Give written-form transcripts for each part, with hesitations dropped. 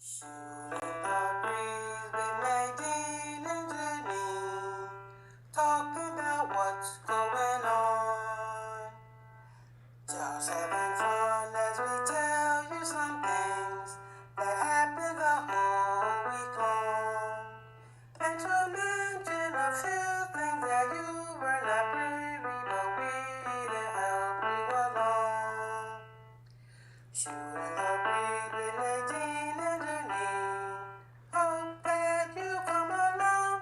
Shooting the breeze with Nadine and Janine, talking about what's going on. Just having fun as we tell you some things that happened the whole week long. And to mention a few things that you were not privy, but we did help you along. Shooting the breeze with Nadine and Janine. Hope that you come along.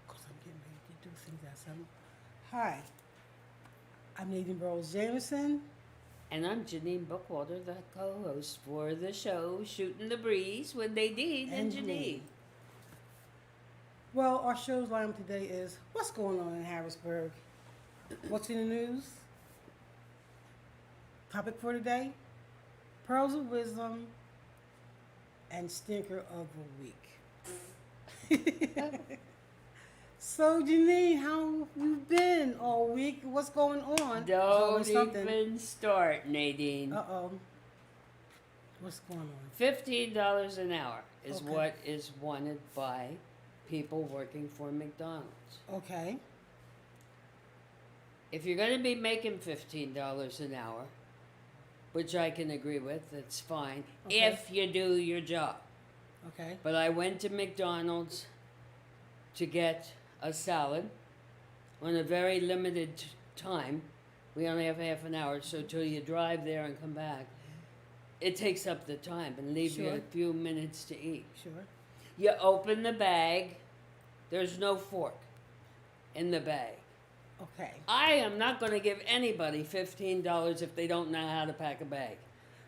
Because I'm getting ready to do things that some. Hi, I'm Nadine Jamison. And I'm Janine Bookwalter, the co-host for the show Shooting the Breeze with Nadine and Janine. Well, our show's lineup today is what's going on in Harrisburg? What's in the news? Topic for today, pearls of wisdom and stinker of the week. So, Janine, how have you been all week? What's going on? Don't even start, Nadine. Uh-oh. What's going on? $15 an hour is Okay. what is wanted by people working for McDonald's. Okay. If you're going to be making $15 an hour, which I can agree with, that's fine, Okay. if you do your job. Okay. But I went to McDonald's to get a salad on a very limited time. We only have half an hour, so till you drive there and come back, it takes up the time and leave you Sure. a few minutes to eat. Sure. You open the bag, there's no fork in the bag. Okay. I am not going to give anybody $15 if they don't know how to pack a bag.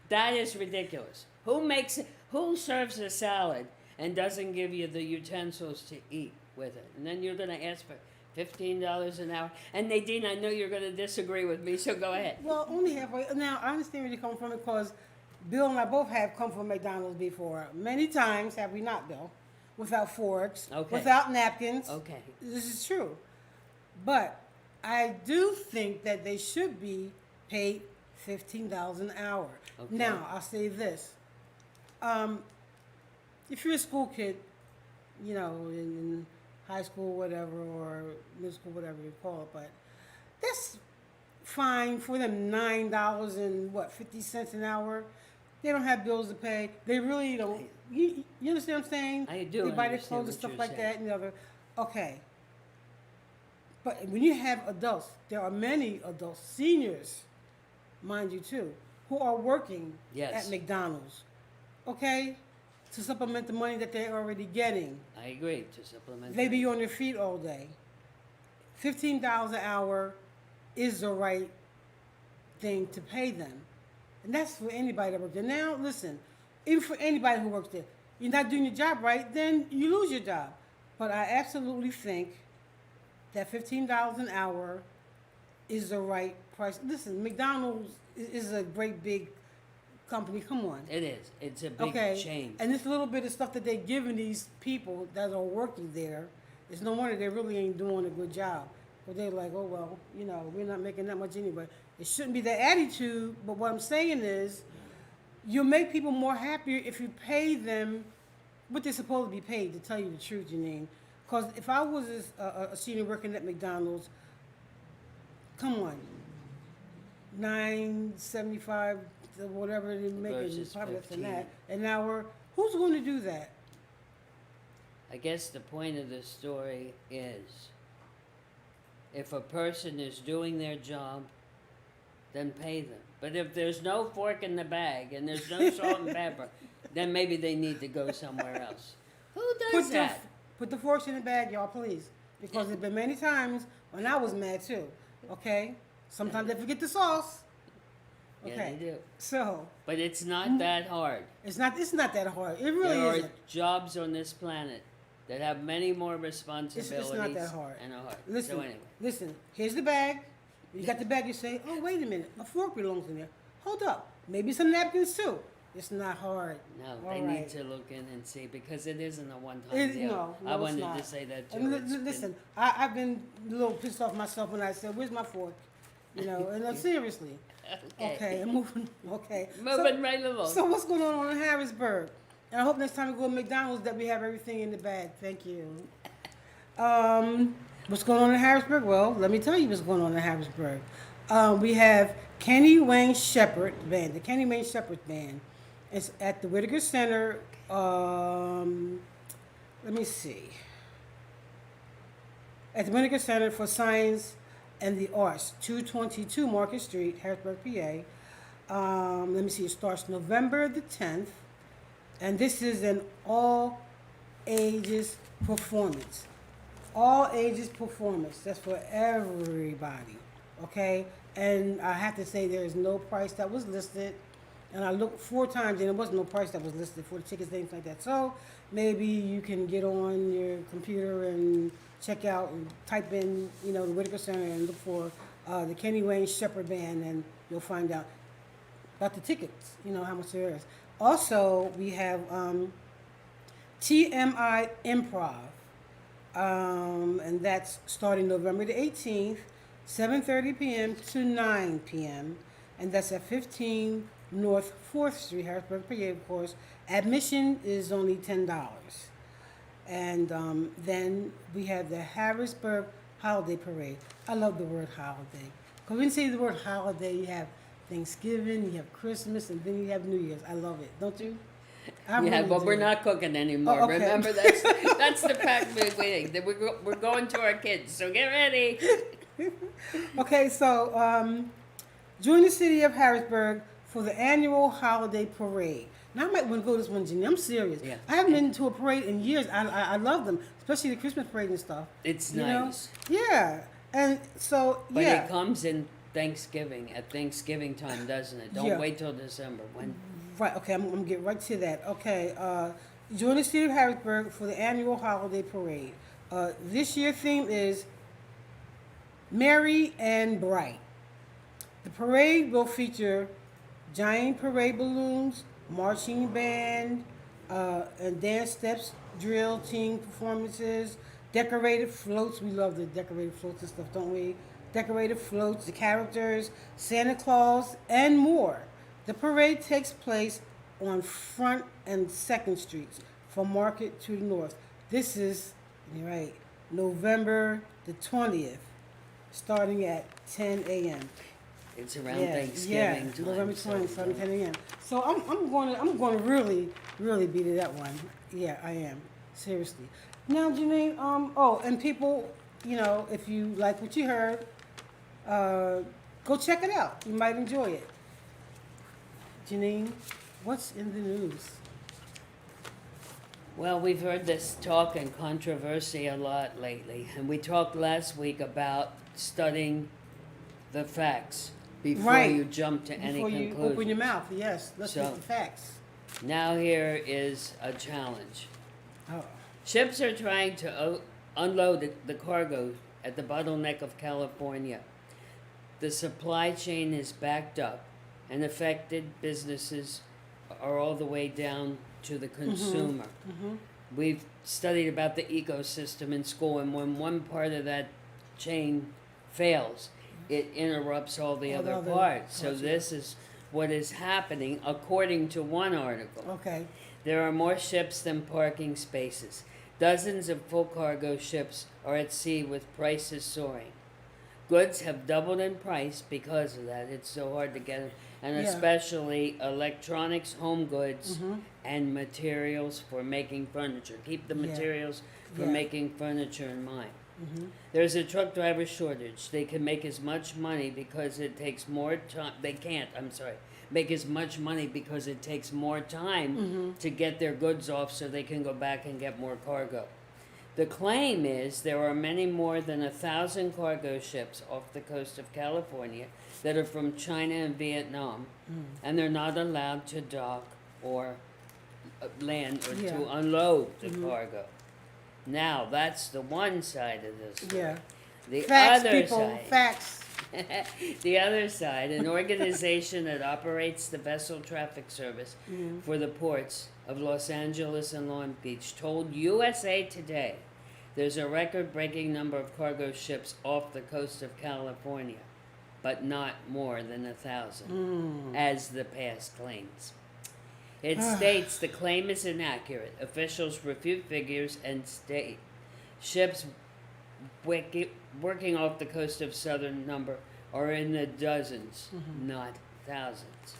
That is ridiculous. Who serves a salad and doesn't give you the utensils to eat with it? And then you're going to ask for $15 an hour. And Nadine, I know you're going to disagree with me, so go ahead. Well, only halfway. Now, I understand where you come from because Bill and I both have come from McDonald's before. Many times, have we not, Bill? Without forks, Okay. without napkins. Okay. This is true. But I do think that they should be paid $15 an hour. Okay. Now, I'll say this. If you're a school kid, you know, in high school, whatever, or middle school, whatever you call it, but that's fine for them. $9 and what, 50 cents an hour. They don't have bills to pay. They really don't. You understand what I'm saying? I do They buy their understand clothes and what stuff you're like saying. that and the other. Okay. But when you have adults, there are many adults, seniors, mind you too, who are working Yes. at McDonald's. Okay? To supplement the money that they're already getting. I agree, to supplement. They be on their feet all day. $15 an hour is the right thing to pay them. And that's for anybody that works there. Now, listen, even for anybody who works there, you're not doing your job right, then you lose your job. But I absolutely think that $15 an hour is the right price. Listen, McDonald's is a great big company. Come on. It is. It's a big Okay, change. and this little bit of stuff that they're giving these people that are working there, it's no wonder they really ain't doing a good job. But they're like, oh well, you know, we're not making that much anyway. It shouldn't be that attitude. But what I'm saying is, you'll make people more happier if you pay them what they're supposed to be paid. To tell you the truth, Janine, because if I was a senior working at McDonald's, come on, $9.75, whatever they're making, Versus probably less than 15. that an hour. Who's going to do that? I guess the point of the story is if a person is doing their job, then pay them. But if there's no fork in the bag and there's no salt and pepper, then maybe they need to go somewhere else. Who does that? Put the forks in the bag, y'all, please, because there's been many times when I was mad too. Okay, sometimes they forget the sauce. Yeah, Okay, they do. so But it's not that hard. it's not that hard. It really There isn't. are jobs on this planet that have many more responsibilities not that hard. and are hard. Listen, So anyway, listen. Here's the bag. You got the bag. You say, "Oh, wait a minute. A fork belongs in there. Hold up. Maybe some napkins too. It's not hard. No, All they right. need to look in and see because it isn't a one-time It, deal. no, I no, it's wanted not. to say that too. And It's been- listen, I've been a little pissed off myself when I said, "Where's my fork?" You know, and seriously. Okay, and moving. Okay, moving right along. So what's going on in Harrisburg? And I hope next time we go to McDonald's that we have everything in the bag. Thank you. What's going on in Harrisburg? Well, let me tell you what's going on in Harrisburg. We have Kenny Wayne Shepherd Band, the Kenny Wayne Shepherd Band. It's at the Whitaker Center. Let me see. At the Whitaker Center for Science and the Arts, 222 Market Street, Harrisburg, PA. Let me see. It starts November the 10th, and this is an all ages performance. All ages performance. That's for everybody. Okay? And I have to say there is no price that was listed. And I looked 4 times and there was no price that was listed for the tickets, things like that. So maybe you can get on your computer and check out and type in, you know, the Whitaker Center and look for the Kenny Wayne Shepherd Band, and you'll find out about the tickets, you know, how much there is. Also, we have TMI Improv. And that's starting November the 18th, 7:30 p.m. to 9 p.m. And that's at 15 North 4th Street, Harrisburg, PA, of course. Admission is only $10. And then we have the Harrisburg Holiday Parade. I love the word holiday. Because when you say the word holiday, you have Thanksgiving, you have Christmas, and then you have New Year's. I love it, don't you? I yeah, really but do. we're not cooking anymore. Oh, okay. Remember, that's the fact we're waiting. That we're going to our kids, so get ready. Okay, so join the city of Harrisburg for the annual holiday parade. Now I might want to go to this one, Janine. I'm serious. Yeah. I haven't been to a parade in years. I love them, especially the Christmas parade and stuff. It's you know? nice, Yeah, and so but yeah. it comes in Thanksgiving at Thanksgiving time, doesn't it? Don't Yeah. wait till December when. Right, okay, I'm going to get right to that. Okay, join the city of Harrisburg for the annual holiday parade. This year's theme is Merry and Bright. The parade will feature giant parade balloons, marching band, and dance steps, drill team performances, decorated floats. We love the decorated floats and stuff, don't we? Decorated floats, the characters, Santa Claus, and more. The parade takes place on Front and 2nd Streets from Market to the north. This is, you're right, November the 20th, starting at 10 a.m. It's around Yeah, Thanksgiving time. November so, 20th, starting 10 a.m. So I'm going to really be to that one. Yeah, I am. Seriously. Now, Janine, and people, you know, if you like what you heard, go check it out. You might enjoy it. Janine, what's in the news? Well, we've heard this talk and controversy a lot lately, and we talked last week about studying the facts before Right. you jump to any Before you conclusion. open your mouth, yes. Let's So- get the facts. Now here is a challenge. Oh. Ships are trying to unload the cargo at the bottleneck of California. The supply chain is backed up, and affected businesses are all the way down to the consumer. We've studied about the ecosystem in school, and when one part of that chain fails, it interrupts all the All the other other parts. So parts, yeah. this is what is happening according to one article. Okay. There are more ships than parking spaces. Dozens of full cargo ships are at sea with prices soaring. Goods have doubled in price because of that. It's so hard to get them. And Yeah. especially electronics, home goods, and materials for making furniture. Keep the Yeah. materials for Yeah. making furniture in mind. There's a truck driver shortage. They can make as much money because it takes more time. They can't, make as much money because it takes more time to get their goods off so they can go back and get more cargo. The claim is there are many more than 1,000 cargo ships off the coast of California that are from China and Vietnam, and they're not allowed to dock or land or Yeah. to unload the cargo. Now, that's the one side of this story. Yeah. The Facts, other people. side Facts. The other side, an organization that operates the vessel traffic service for the ports of Los Angeles and Long Beach, told USA Today there's a record-breaking number of cargo ships off the coast of California, but not more than 1,000, as the past claims. It states the claim is inaccurate. Officials refute figures and state ships working off the coast of southern number are in the dozens, not thousands.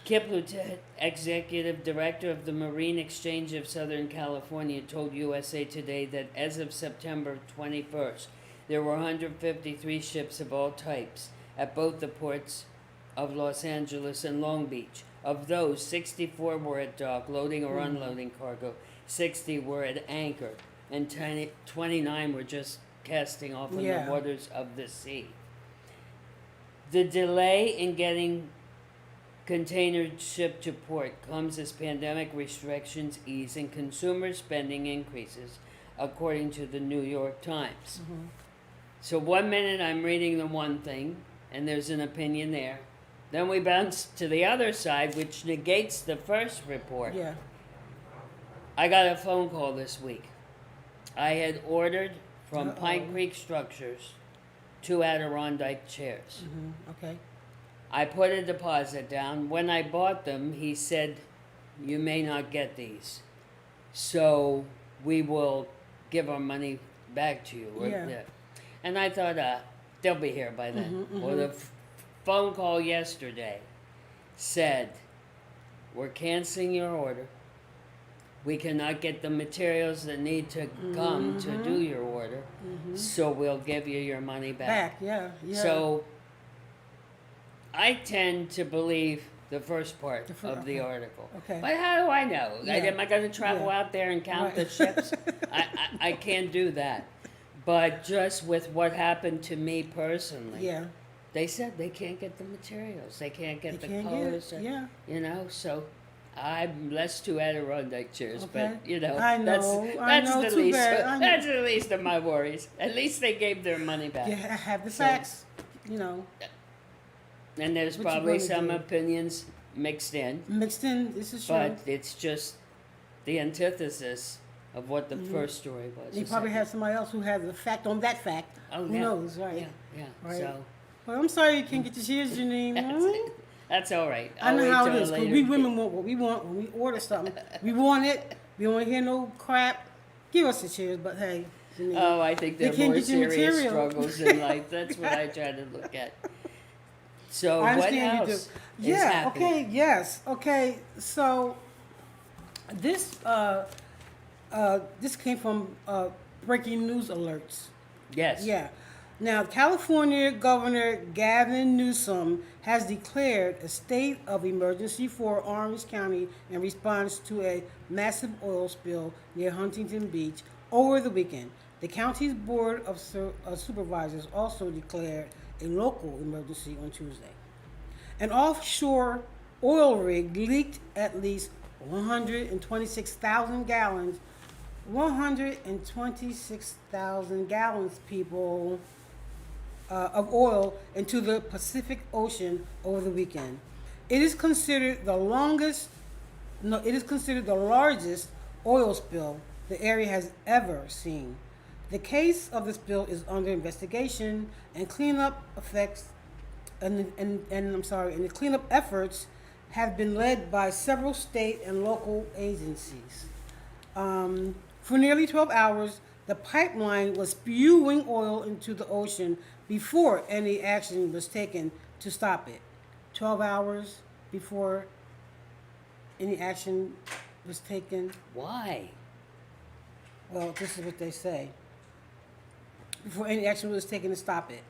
Kip Lieutenant, executive director of the Marine Exchange of Southern California, told USA Today that as of September 21st, there were 153 ships of all types at both the ports of Los Angeles and Long Beach. Of those, 64 were at dock, loading or unloading cargo, 60 were at anchor, and 29 were just casting off in the waters of the sea. The delay in getting container shipped to port comes as pandemic restrictions ease and consumer spending increases, according to the New York Times. So 1 minute I'm reading the one thing, and there's an opinion there. Then we bounce to the other side, which negates the first report. Yeah. I got a phone call this week. I had ordered from Pine Creek Structures 2 Adirondack chairs. Okay. I put a deposit down. When I bought them, he said, "You may not get these. So we will give our money back to you." And I thought, they'll be here by then. Well, the phone call yesterday said, "We're canceling your order. We cannot get the materials that need to come to do your order, so we'll give you your money back." So I tend to believe the first part of the article. Okay. But how do I know? Am I going to travel out there and count the ships? I can't do that. But just with what happened to me personally, they said they can't get the materials. They can't get the colors. You know, so I'm less 2 Adirondack chairs, but you know, that's the least. That's the least of my worries. At least they gave their money back. Yeah, I have the facts. You know. And there's probably some opinions mixed in. This is true. But it's just the antithesis of what the first story was. You probably have somebody else who has a fact on that fact. Oh, who knows, right? Yeah. Right. So. Well, I'm sorry you can't get your shares, Janine. That's all right. I know how it is. Because we women want what we want when we order something. We want it. We don't want to hear no crap. Give us the shares, but hey, Janine. Oh, I think there are more serious struggles in life. That's what I try to look at. So what else is happening? Okay, yes. Okay, so this came from breaking news alerts. Yes. Yeah. Now, California Governor Gavin Newsom has declared a state of emergency for Orange County in response to a massive oil spill near Huntington Beach over the weekend. The county's Board of Supervisors also declared a local emergency on Tuesday. An offshore oil rig leaked at least 126,000 gallons. 126,000 gallons, people, of oil into the Pacific Ocean over the weekend. It is considered the largest oil spill the area has ever seen. The case of the spill is under investigation, and cleanup efforts have been led by several state and local agencies. For nearly 12 hours, the pipeline was spewing oil into the ocean before any action was taken to stop it. 12 hours before any action was taken. Why? Well, this is what they say. Before any action was taken to stop it.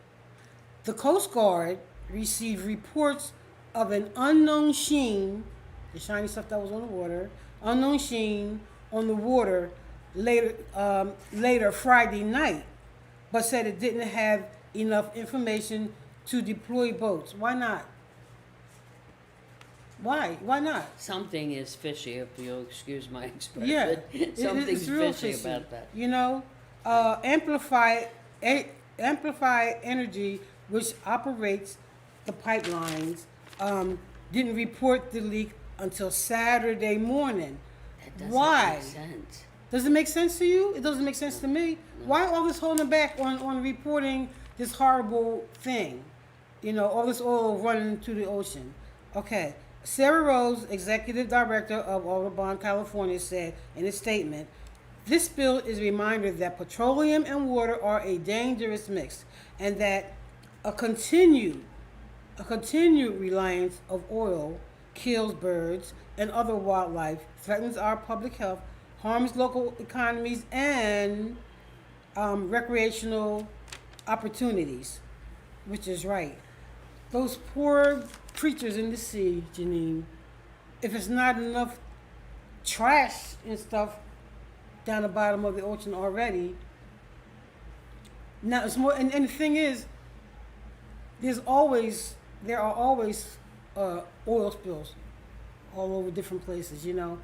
The Coast Guard received reports of an unknown sheen, the shiny stuff that was on the water, unknown sheen on the water later Friday night, but said it didn't have enough information to deploy boats. Why not? Why? Why not? Something is fishy, if you'll excuse my expression. Yeah, Something's it's real fishy about that. You know, Amplify Energy, which operates the pipelines, didn't report the leak until Saturday morning. That doesn't Why? make sense. Does it make sense to you? It doesn't make sense to me. Why all this holding back on reporting this horrible thing? You know, all this oil running into the ocean. Okay. Sarah Rose, executive director of Audubon, California, said in a statement, "This spill is a reminder that petroleum and water are a dangerous mix, and that a continued reliance of oil kills birds and other wildlife, threatens our public health, harms local economies and recreational opportunities," which is right. Those poor creatures in the sea, Janine, if it's not enough trash and stuff down the bottom of the ocean already, now it's more, and the thing is, there are always oil spills all over different places, you know.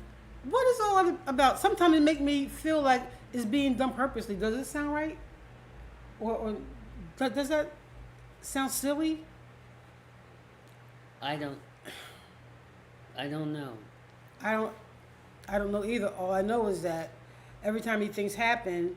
What is all that about? Sometimes it make me feel like it's being done purposely. Does it sound right? Or does that sound silly? I don't know. I don't know either. All I know is that every time these things happen,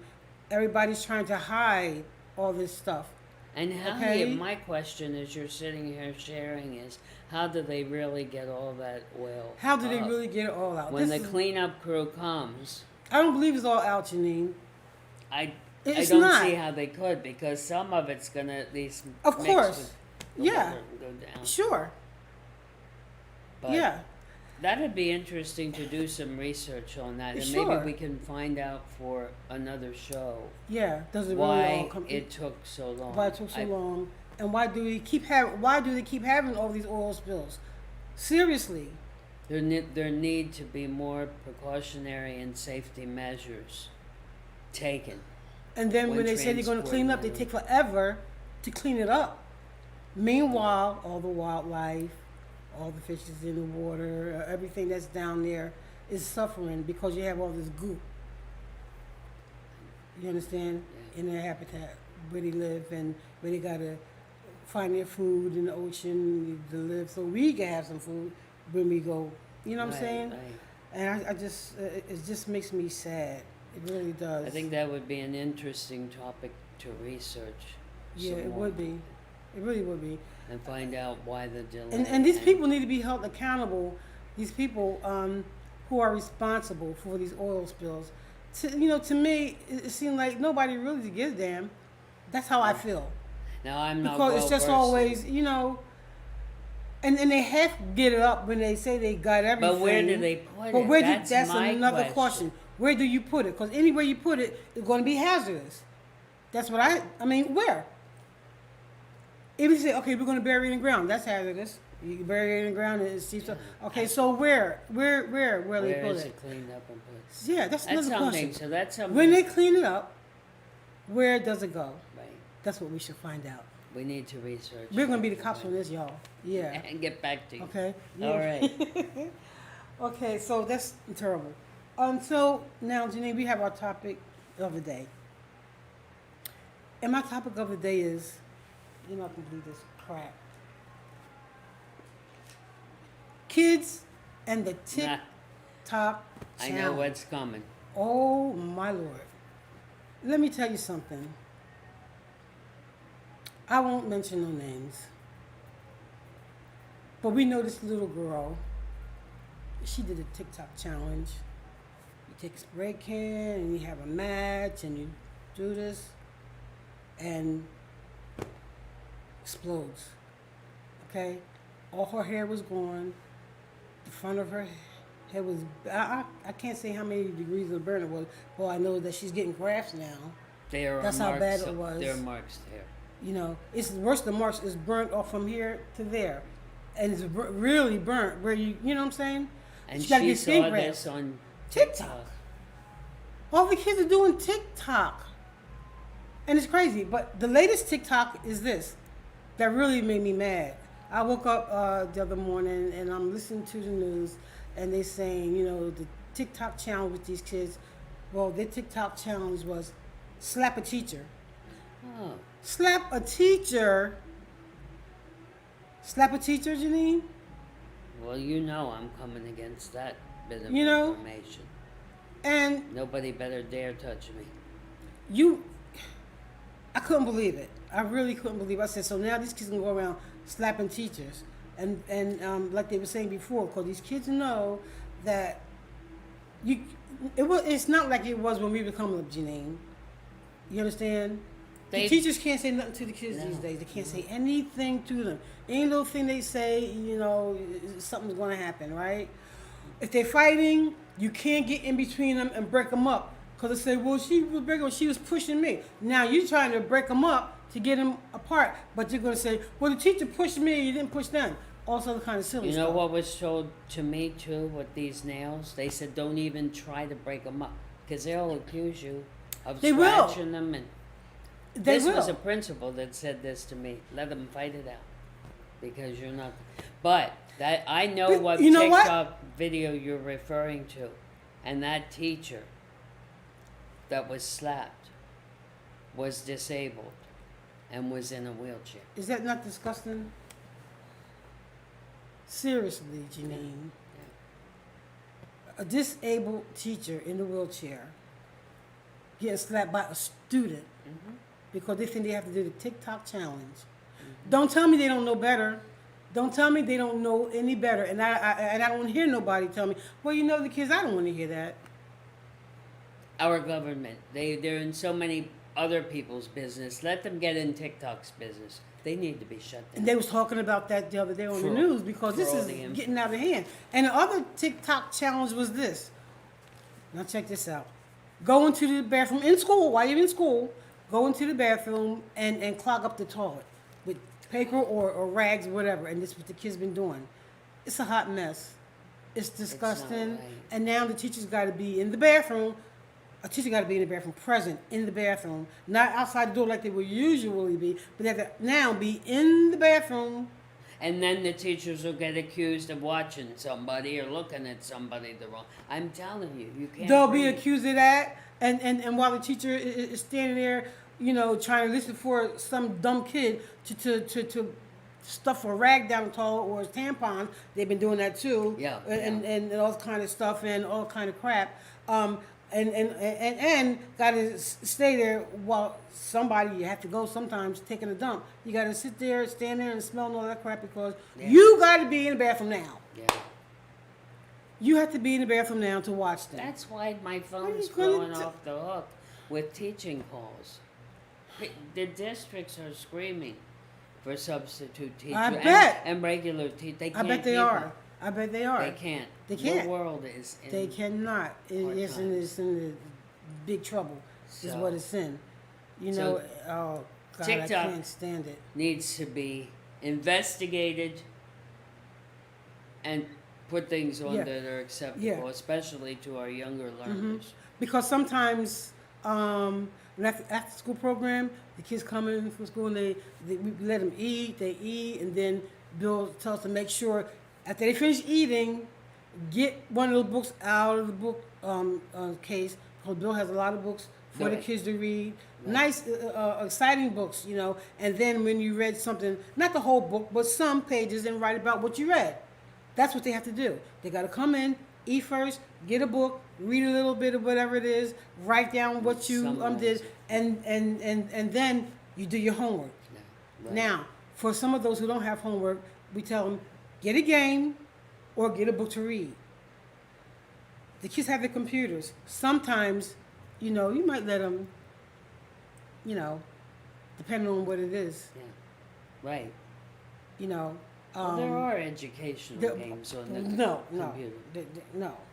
everybody's trying to hide all this stuff. And how Okay. my question as you're sitting here sharing is, how do they really get all that oil? How do they up? really get it all out? When the cleanup crew comes, I don't believe it's all out, Janine. I It's don't not. see how they could, because some of it's gonna at least Of mix course. with the Yeah. water and go down. Sure. But Yeah. that'd be interesting to do some research on that, and Sure. maybe we can find out for another show Yeah. Does it really all why come? it took so long. Why it took so long? And why do they keep having all these oil spills? Seriously. There need to be more precautionary and safety measures taken. And then when When they say they're going to clean up, they take forever to clean it up. Meanwhile, all the wildlife, all the fishes in the water, everything that's down there is suffering because you have all this goop. You understand? Yeah. In their habitat, where they live and where they got to find their food in the ocean to live so we can have some food when we go. You know what I'm saying? Right. And I just, it just makes me sad. It really does. I think that would be an interesting topic to research. Yeah, some it more would be. It really would be. and find out why the delay. And these people need to be held accountable. These people who are responsible for these oil spills. To me, it seems like nobody really gives a damn. That's how I feel. Now I'm not Because it's just always, and they have to get it up when they say they got everything. But where do they put But it? where That's my another question. Where do you put it? Because anywhere you put it, it's going to be hazardous. That's what I mean, where? If you say, okay, we're going to bury it in the ground, that's hazardous. You can bury it in the ground and it's cheap. Okay, so where they Where put is it? it cleaned up and put? Yeah, that's another something. question. So that's something. When they clean it up, where does it go? Right. That's what we should find out. We need to research. We're going to be the cops on this, y'all. Yeah. And get back to you. Okay. All right. Okay, so that's terrible. So now, Janine, we have our topic of the day. And my topic of the day is, you're not going to believe this crap. Kids and the Nah, TikTok I challenge. know what's coming. Oh, my Lord. Let me tell you something. I won't mention no names. But we know this little girl. She did a TikTok challenge. You take a spray can and you have a match and you do this and explodes. Okay? All her hair was gone. The front of her head was, I can't say how many degrees of burn it was, but I know that she's getting grafts now. That's how bad it was. There are marks there. It's worse than marks. It's burnt off from here to there. And it's really burnt where you know what I'm saying? And gotta she get skin saw grafts. this on TikTok. All the kids are doing TikTok. And it's crazy. But the latest TikTok is this. That really made me mad. I woke up the other morning and I'm listening to the news and they're saying, the TikTok challenge with these kids. Well, their TikTok challenge was slap a teacher. Oh, Slap a teacher. Slap a teacher, Janine? well, you know I'm coming against that bit of You know? information. And Nobody better dare touch me. you, I couldn't believe it. I really couldn't believe it. I said, so now these kids can go around slapping teachers. And like they were saying before, because these kids know that it's not like it was when we were coming up, Janine. You understand? The teachers can't say nothing to the kids these days. They can't say anything to them. Any little thing they say, something's going to happen, right? If they're fighting, you can't get in between them and break them up. Because they say, well, she was pushing me. Now you're trying to break them up to get them apart. But you're going to say, well, the teacher pushed me, you didn't push them. All sort of kind of silly You stuff. know what was told to me too with these nails? They said don't even try to break them up because they'll accuse you of scratching them. And this was a principal that said this to me. Let them fight it out because you're not. But that I know what TikTok video you're referring to, and that teacher that was slapped was disabled and was in a wheelchair. Is that not disgusting? Seriously, Janine. Yeah. A disabled teacher in a wheelchair getting slapped by a student because they think they have to do the TikTok challenge. Don't tell me they don't know better. Don't tell me they don't know any better. And I don't hear nobody tell me, well, the kids, I don't want to hear that. Our government, they're in so many other people's business. Let them get in TikTok's business. They need to be shut down. And they was talking about that the other day on the news because this is getting out of hand. And the other TikTok challenge was this. Now check this out. Go into the bathroom in school, while you're in school, go into the bathroom and clog up the toilet with paper or rags or whatever. And this is what the kids been doing. It's a hot mess. It's disgusting. It's not right. And now the teacher's got to be in the bathroom. A teacher got to be in the bathroom, present in the bathroom, not outside the door like they would usually be, but they have to now be in the bathroom. And then the teachers will get accused of watching somebody or looking at somebody the wrong. I'm telling you, you can't. They'll be accused of that, and while the teacher is standing there, trying to listen for some dumb kid to stuff a rag down the toilet or tampons, they've been doing that too. Yeah. And all kind of stuff and all kind of crap. And got to stay there while somebody, you have to go sometimes taking a dump. You got to sit there, stand there, and smell all that crap because you got to be in the bathroom now. Yeah. You have to be in the bathroom now to watch them. That's why my phone's going off the hook with teaching calls. The districts are screaming for substitute teachers. I bet. And regular teachers. They can't. I bet they are. I bet they are. They can't. They can't. The world is in. They cannot. It's in the big trouble. Is what it's in. Oh God, TikTok I can't stand it. Needs to be investigated and put things on that are acceptable, especially to our younger learners. Because sometimes, after school program, the kids come in from school and we let them eat. They eat, and then Bill tells them to make sure after they finish eating, get one of the books out of the book case. Because Bill has a lot of books for the kids to read. Right. Nice, exciting books, And then when you read something, not the whole book, but some pages, and write about what you read. That's what they have to do. They got to come in, eat first, get a book, read a little bit of whatever it is, write down what you did, and then you do your homework. Yeah. Right. Now, for some of those who don't have homework, we tell them, get a game or get a book to read. The kids have their computers. Sometimes, you might let them, depending on what it is. Yeah. Right. Well, there are educational games on the computer.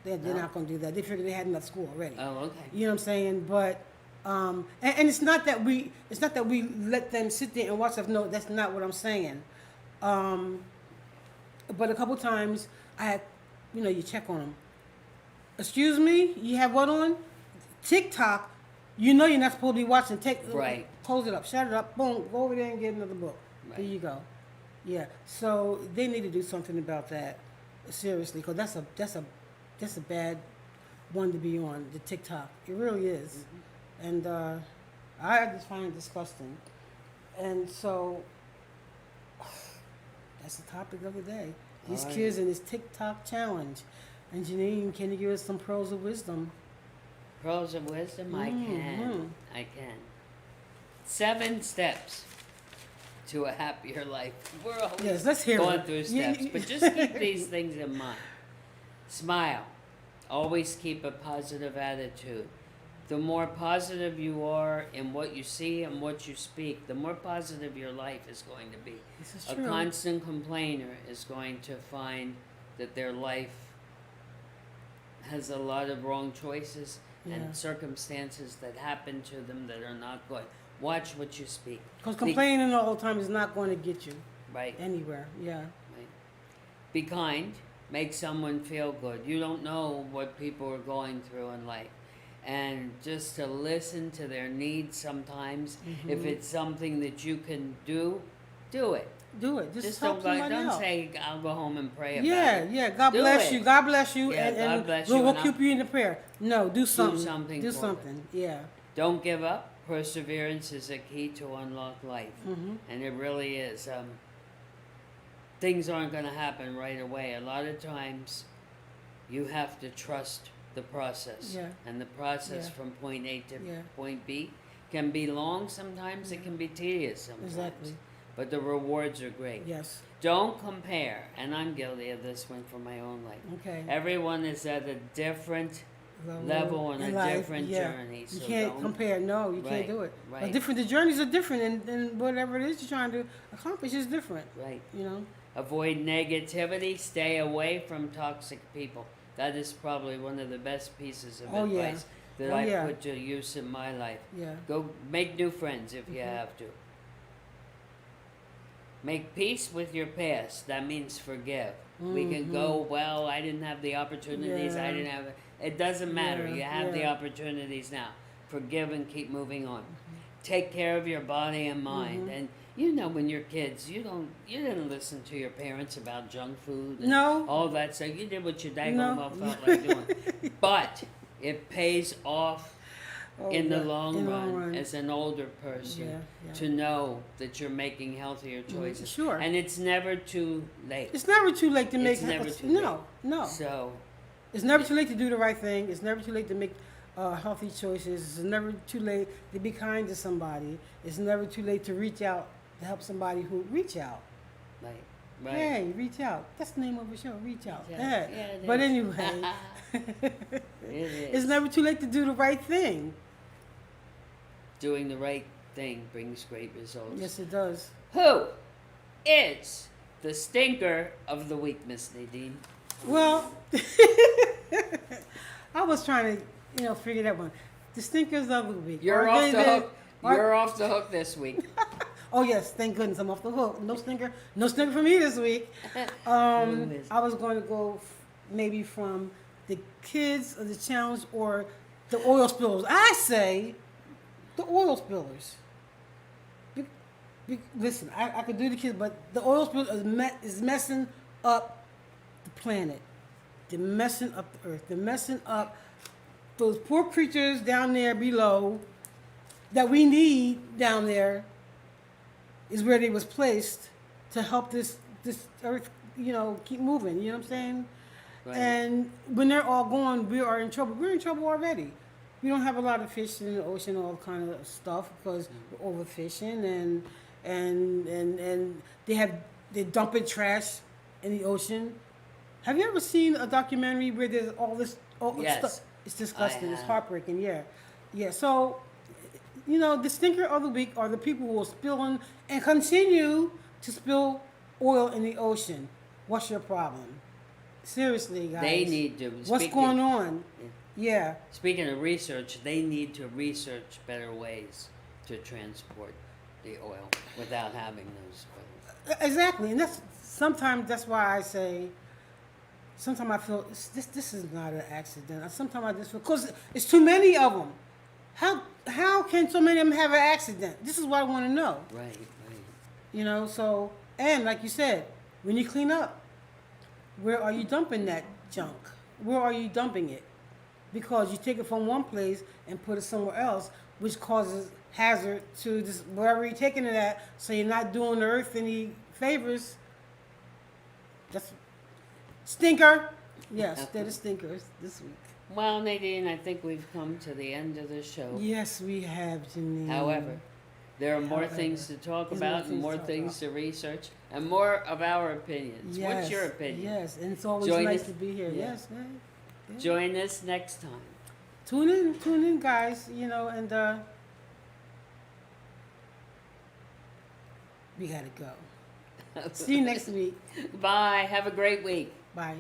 They're not going to do that. They figured they had enough school already. Oh, okay. You know what I'm saying? But and it's not that we let them sit there and watch stuff. No, that's not what I'm saying. But a couple times I had, you check on them. Excuse me, you have what on? TikTok. You're not supposed to be watching. Close it up, shut it up, boom, go over there and get another book. Right. There you go. Yeah. So they need to do something about that, seriously, because that's a bad one to be on, the TikTok. It really is. Mm-hmm. And I just find it disgusting. And so that's the topic of the day. These All right. kids in this TikTok challenge. And Janine, can you give us some pearls of wisdom? Pearls of wisdom, I Mhm. can. I can. 7 steps to a happier life. We're always Yes, let's hear going it. through Yeah, steps, but just keep these things in mind. Smile. Always keep a positive attitude. The more positive you are in what you see and what you speak, the more positive your life is going to be. This is A true. constant complainer is going to find that their life has a lot of wrong choices Yeah. and circumstances that happen to them that are not good. Watch what you speak. Because complaining all the time is not going to get you Right, anywhere. Yeah. right. Be kind. Make someone feel good. You don't know what people are going through in life. And just to listen to their needs sometimes. If it's something that you can do it. Do it. Just Just help don't somebody don't out. say I'll go home and pray about Yeah, it. yeah. God Do bless it. you. God bless you. Yeah, and God bless we'll, you, we'll and keep you in the prayer. No, do something. something Do for something. Yeah. Don't give up. Perseverance is a key to unlock life. Mhm. And it really is. Things aren't going to happen right away. A lot of times you have to trust the process. Yeah. And the process Yeah. from point A to Yeah. point B can be long sometimes, it can be tedious sometimes. Exactly. But the rewards are great. Yes. Don't compare, and I'm guilty of this one from my own life. Okay. Everyone is at a different level and in a life, different yeah. journey. You So can't don't, compare. No, you Right, can't do it. right. Different. The journeys are different, and whatever it is you're trying to accomplish is different. Right. You know. Avoid negativity. Stay away from toxic people. That is probably one of the best pieces of Oh, yeah. advice that Oh, I yeah. put to use in my life. Yeah. Go make new friends if you Mhm. have to. Make peace with your past. That means forgive. We can go, well, I didn't have the opportunities. I Yeah. didn't have it. Doesn't matter. Yeah, You have the yeah. opportunities now. Forgive and keep moving on. Take care of your body and mind. And you know, when you're kids, you didn't listen to your parents about junk food and No. all that stuff. You did what your daggone No. well felt like doing. But it pays off Oh, in the yeah. long In the run as an older person Yeah, yeah. to know that you're making healthier choices. sure. And it's never too late. It's never too late to make. It's never too no, no. So, It's never too late to do the right thing. It's never too late to make healthy choices. It's never too late to be kind to somebody. It's never too late to reach out to help somebody who reach out. right, right. Hey, reach out. That's the name of the show. Reach out. Yeah, Yeah. yeah, it But is. anyway, It is. it's never too late to do the right thing. Doing the right thing brings great results. Yes, it does. Who is the stinker of the week, Miss Nadine? Well, I was trying to, figure that one. The stinkers of the week. You're Are off they the the- hook. are- You're off the hook this week. Oh yes, thank goodness I'm off the hook. No stinker for me this week. Who is- I was going to go maybe from the kids of the challenge or the oil spillers. I say the oil spillers. Listen, I could do the kids, but the oil spillers is messing up the planet. They're messing up the earth. They're messing up those poor creatures down there below that we need down there is where they was placed to help this earth, keep moving. You know what I'm saying? Right. And when they're all gone, we are in trouble. We're in trouble already. We don't have a lot of fish in the ocean, all kind of stuff because we're overfishing and they're dumping trash in the ocean. Have you ever seen a documentary where there's all this Yes, stuff? It's disgusting. I It's have. heartbreaking. Yeah, yeah. So, the stinker of the week are the people who are spilling and continue to spill oil in the ocean. What's your problem? Seriously, guys. They need to. What's going on? Yeah. Yeah. Speaking of research, they need to research better ways to transport the oil without having those spills. Exactly, and that's why I say. Sometimes I feel this is not an accident. Sometimes I just feel because it's too many of them. How can so many of them have an accident? This is what I want to know. Right, right. So and like you said, when you clean up, where are you dumping that junk? Where are you dumping it? Because you take it from one place and put it somewhere else, which causes hazard to just wherever you're taking it at, so you're not doing the earth any favors. That's stinker. Yes, they're the stinkers this week. Well, Nadine, I think we've come to the end of the show. Yes, we have, Janine. However, there are more However, things to talk there's about and more more things to things to research and more of our opinions. Yes, What's your opinion? Yes, and it's always Join nice us- to be here. yeah. Yes, man. Yeah. Join us next time. Tune in, guys. You know, and we gotta go. See you next week. Bye. Have a great week. Bye.